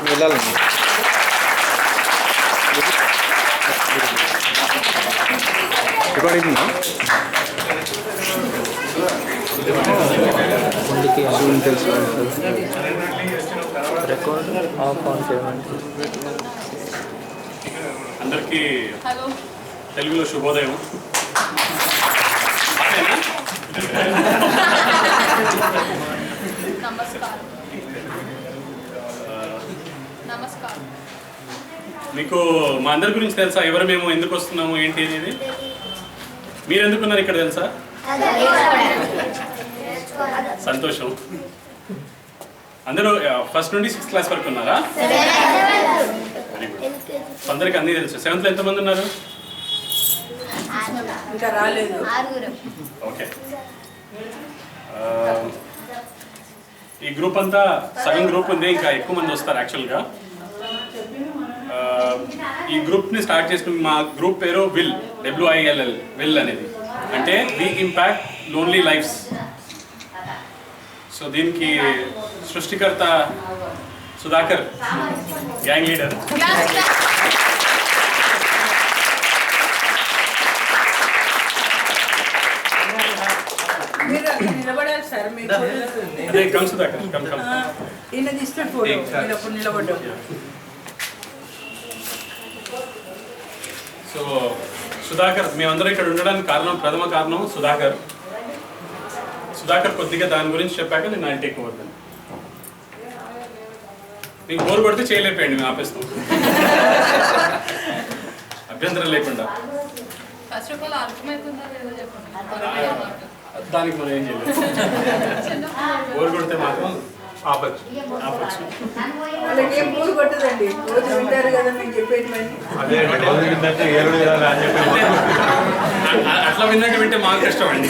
వెళ్ళాలండి. రికార్డింగ్ తెలుసు record of on చేయమండి. అందరికీ తెలుగులో శుభోదయం. మీకు మా అందరి గురించి తెలుసా? ఎవరు మేము, ఎందుకు వస్తున్నాము, ఏంటి అనేది? మీరు ఎందుకున్నారు ఇక్కడ తెలుసా? సంతోషం. అందరూ ఫస్ట్ నుండి 6th క్లాస్ వరకు ఉన్నారా? Very good. అందరికి అన్నీ తెలుసు. 7th లో ఎంతమంది ఉన్నారు? ఇంకా రాలేదు. ఓకే. ఈ గ్రూప్ అంతా సగం గ్రూప్ ఉంది, ఇంకా ఎక్కువ మంది వస్తారు యాక్చువల్గా. ఈ గ్రూప్ని స్టార్ట్ చేసుకుని మా గ్రూప్ పేరు విల్, WILL, విల్ అనేది అంటే వి ఇంపాక్ట్ లోన్లీ లైఫ్స్. సో దీనికి సృష్టికర్త సుధాకర్, గ్యాంగ్ లీడర్. నిలబడాలి సార్. అదే కమ్ సుధాకర్, కమ్ కమ్. ఈయన తీసుకుని ఫోటో అప్పుడు నిలబడ్డాం. సో సుధాకర్, మేమందరం ఇక్కడ ఉండడానికి కారణం, ప్రథమ కారణం సుధాకర్. సుధాకర్ కొద్దిగా దాని గురించి చెప్పాక నేను ఆయన టేక్ ఓవర్. మీకు బోర్ కొడితే చేయలేకపోయండి, మేము ఆపేస్తాం అభ్యంతరం లేకుండా. దానికి మనం ఏం చేయలేదు. బోర్ కొడితే మాత్రం ఆపచ్చు. వాళ్ళకి ఏం పూలు కొట్టదండి, రోజు వింటారు కదా మేము చెప్పేది. అట్లా విన్నట్టు వింటే మాకు కష్టం అండి.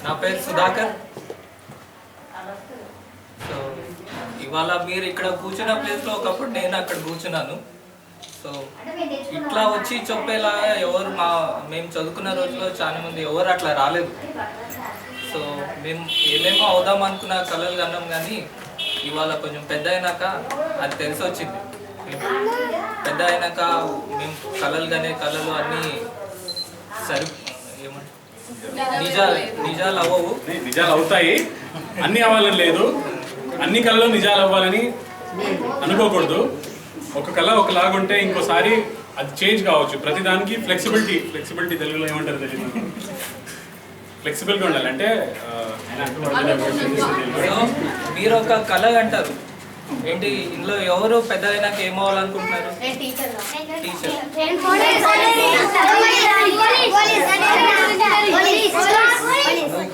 నా పేరు సుధాకర్. సో ఇవాళ మీరు ఇక్కడ కూర్చున్న ప్లేస్లో ఒకప్పుడు నేను అక్కడ కూర్చున్నాను. సో ఇట్లా వచ్చి చెప్పేలా ఎవరు మేము చదువుకున్న రోజుల్లో చాలా మంది ఎవరు అట్లా రాలేదు. సో మేము ఏమేమో అవుదాం అనుకున్న కళలు కన్నాం, కానీ ఇవాళ కొంచెం పెద్ద అయినాక అది తెలిసి వచ్చింది. పెద్ద అయినాక మేము కళలు అన్నీ సరి నిజాలు అవ్వవు. నిజాలు అవుతాయి, అన్నీ అవ్వాలని లేదు. అన్ని కళలు నిజాలు అవ్వాలని అనుకోకూడదు. ఒక కళ ఒకలాగుంటే ఇంకోసారి అది చేంజ్ కావచ్చు. ప్రతిదానికి ఫ్లెక్సిబిలిటీ తెలుగులో ఏమంటారు తెలియదు. ఫ్లెక్సిబుల్గా ఉండాలి. అంటే మీరు ఒక కళ అంటారు ఏంటి, ఇందులో ఎవరు పెద్ద అయినాక ఏమవ్వాలనుకుంటున్నారు? టీచర్.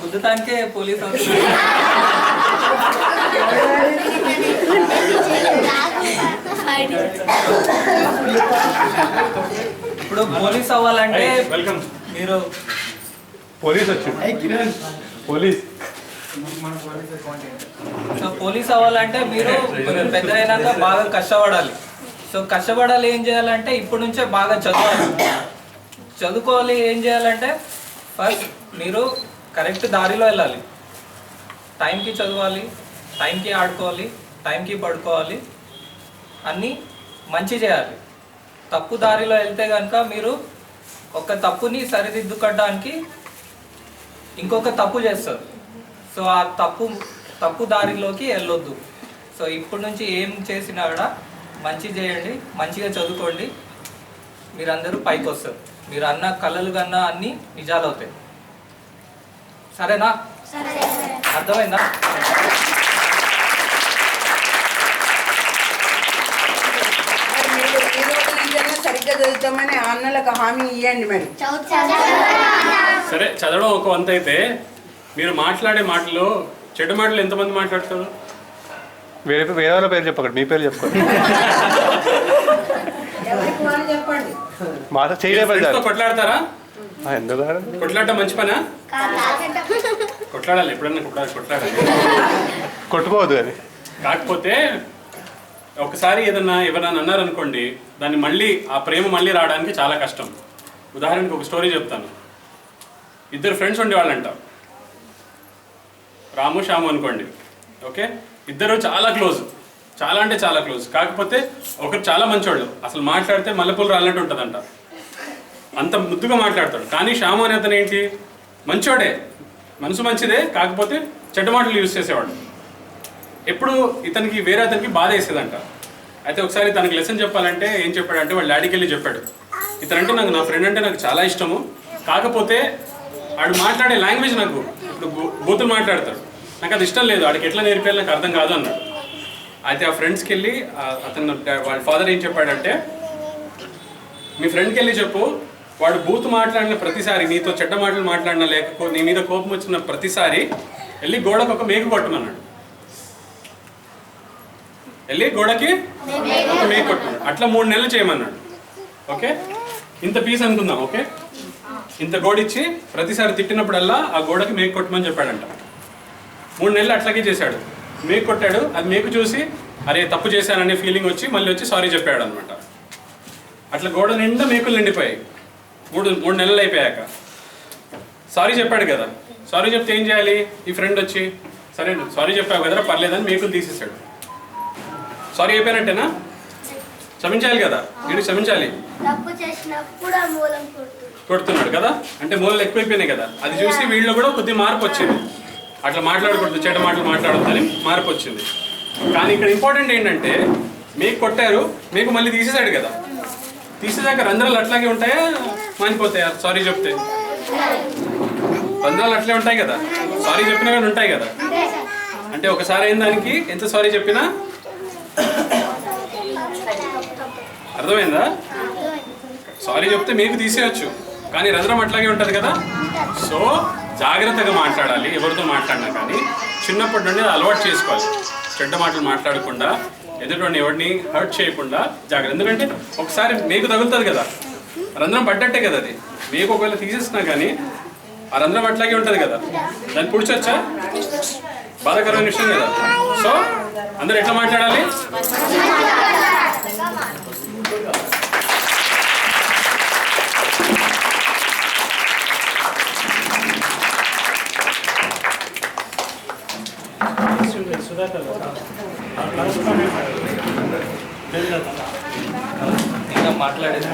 గుద్దుతానికే పోలీస్ అవుతుంది. ఇప్పుడు పోలీస్ అవ్వాలంటే మీరు పోలీస్ అవ్వాలంటే మీరు పెద్ద అయినాక బాగా కష్టపడాలి. సో కష్టపడాలి ఏం చేయాలంటే ఇప్పటి నుంచే బాగా చదువుకోవాలి. ఏం చేయాలంటే ఫస్ట్ మీరు కరెక్ట్ దారిలో వెళ్ళాలి. టైంకి చదవాలి, టైంకి ఆడుకోవాలి, టైంకి పడుకోవాలి, అన్నీ మంచి చేయాలి. తప్పు దారిలో వెళ్తే కనుక మీరు ఒక తప్పుని సరిదిద్దుకోవడానికి ఇంకొక తప్పు చేస్తారు. సో ఆ తప్పు దారిలోకి వెళ్ళొద్దు. సో ఇప్పటి నుంచి ఏం చేసినా కూడా మంచి చేయండి, మంచిగా చదువుకోండి, మీరందరూ పైకి వస్తారు. మీరు అన్న కళలు కన్నా అన్నీ నిజాలు అవుతాయి. సరేనా? అర్థమైందా? సరిగ్గా చదువుతామని అన్నలకు హామీ ఇవ్వండి. మరి సరే, చదవడం ఒక వంత అయితే మీరు మాట్లాడే మాటలు, చెడు మాటలు ఎంతమంది మాట్లాడతారు? వేరే వాళ్ళ పేరు చెప్పకండి, మీ పేరు చెప్పుకోండి. చెప్పండి. మాట చేయలేదు. కొట్లాడతారా? ఎందుకు కొట్లాడటం మంచి పనా? కొట్లాడాలి, ఎప్పుడన్నా కొట్లాడాలి. కొట్టుకోవద్దు అది. కాకపోతే ఒకసారి ఎవరైనా అన్నారనుకోండి, దాన్ని మళ్ళీ ఆ ప్రేమ మళ్ళీ రావడానికి చాలా కష్టం. ఉదాహరణకి ఒక స్టోరీ చెప్తాను. ఇద్దరు ఫ్రెండ్స్ ఉండేవాళ్ళంట, రాము శ్యాము అనుకోండి. ఓకే, ఇద్దరు చాలా క్లోజ్, చాలా అంటే చాలా క్లోజ్. కాకపోతే ఒకరు చాలా మంచోళ్ళు, అసలు మాట్లాడితే మల్లెపూలు రాలినట్టు ఉంటుందంట, అంత ముద్దుగా మాట్లాడతాడు. కానీ శ్యాము అనే అతను ఏంటి, మంచోడే, మనసు మంచిదే, కాకపోతే చెడ్డ మాటలు యూజ్ చేసేవాడు. ఎప్పుడు ఇతనికి వేరే అతనికి బాధ వేసేదంట. అయితే ఒకసారి తనకి లెసన్ చెప్పాలంటే ఏం చెప్పాడంటే వాళ్ళ డాడీకి వెళ్ళి చెప్పాడు, ఇతనంటే నాకు, నా ఫ్రెండ్ అంటే నాకు చాలా ఇష్టము, కాకపోతే ఆడు మాట్లాడే లాంగ్వేజ్ నాకు ఇప్పుడు బూతులు మాట్లాడతాడు, నాకు అది ఇష్టం లేదు, ఆడికి ఎట్లా నేర్పేయాలి నాకు అర్థం కాదు అన్నాడు. అయితే ఆ ఫ్రెండ్స్కి వెళ్ళి అతను వాళ్ళ ఫాదర్ ఏం చెప్పాడంటే, మీ ఫ్రెండ్కి వెళ్ళి చెప్పు, వాడు బూత్ మాట్లాడిన ప్రతిసారి, నీతో చెడ్డ మాటలు మాట్లాడినా లేకపోతే నీ మీద కోపం వచ్చిన ప్రతిసారి వెళ్ళి గోడకు ఒక మేకు కొట్టమన్నాడు. వెళ్ళి గోడకి ఒక మేకు కొట్టమన్నాడు. అట్లా 3 నెలలు చేయమన్నాడు. ఓకే, ఇంత పీస్ అనుకుందాం. ఓకే, ఇంత గోడిచ్చి ప్రతిసారి తిట్టినప్పుడల్లా ఆ గోడకి మేకు కొట్టమని చెప్పాడంట. 3 నెలలు అట్లాగే చేశాడు. మేకు కొట్టాడు, అది మేకు చూసి అరే తప్పు చేశాననే ఫీలింగ్ వచ్చి మళ్ళీ వచ్చి సారీ చెప్పాడు అనమాట. అట్లా గోడ నిండా మేకులు నిండిపోయాయి. 3 నెలలు అయిపోయాక సారీ చెప్పాడు కదా, సారీ చెప్తే ఏం చేయాలి, ఈ ఫ్రెండ్ వచ్చి సరే సారీ చెప్పావు కదరా పర్లేదని మేకులు తీసేసాడు. సారీ అయిపోయినట్టేనా, క్షమించాలి కదా, వీడు క్షమించాలి, కొడుతున్నాడు కదా, అంటే మూలలు ఎక్కువైపోయినాయి కదా. అది చూసి వీళ్ళు కూడా కొద్ది మార్పు వచ్చింది, అట్లా మాట్లాడకూడదు, చెడ్డ మాటలు మాట్లాడొద్దని మార్పు వచ్చింది. కానీ ఇక్కడ ఇంపార్టెంట్ ఏంటంటే మీకు కొట్టారు, మీకు మళ్ళీ తీసేసాడు కదా, తీసేదాకా రంధ్రాలు అట్లాగే ఉంటాయా మానిపోతాయా సారీ చెప్తే? రంధ్రాలు అట్లే ఉంటాయి కదా, సారీ చెప్పినా కానీ ఉంటాయి కదా. అంటే ఒకసారి అయిన దానికి ఎంత సారీ చెప్పినా అర్థమైందా? సారీ చెప్తే మీకు తీసేయచ్చు, కానీ రంధ్రం అట్లాగే ఉంటుంది కదా. సో జాగ్రత్తగా మాట్లాడాలి, ఎవరితో మాట్లాడినా కానీ చిన్నప్పటి నుండి అలవాటు చేసుకోవాలి. చెడ్డ మాటలు మాట్లాడకుండా, ఎదుటి ఎవరిని హర్ట్ చేయకుండా జాగ్రత్త. ఎందుకంటే ఒకసారి మీకు తగులుతుంది కదా, రంధ్రం పడ్డట్టే కదా, అది మీకు ఒకవేళ తీసేసినా కానీ ఆ రంధ్రం అట్లాగే ఉంటుంది కదా, దాన్ని పుడిచొచ్చా? బాధాకరమైన విషయం కదా. సో అందరు ఎట్లా మాట్లాడాలి? ఇంకా మాట్లాడేది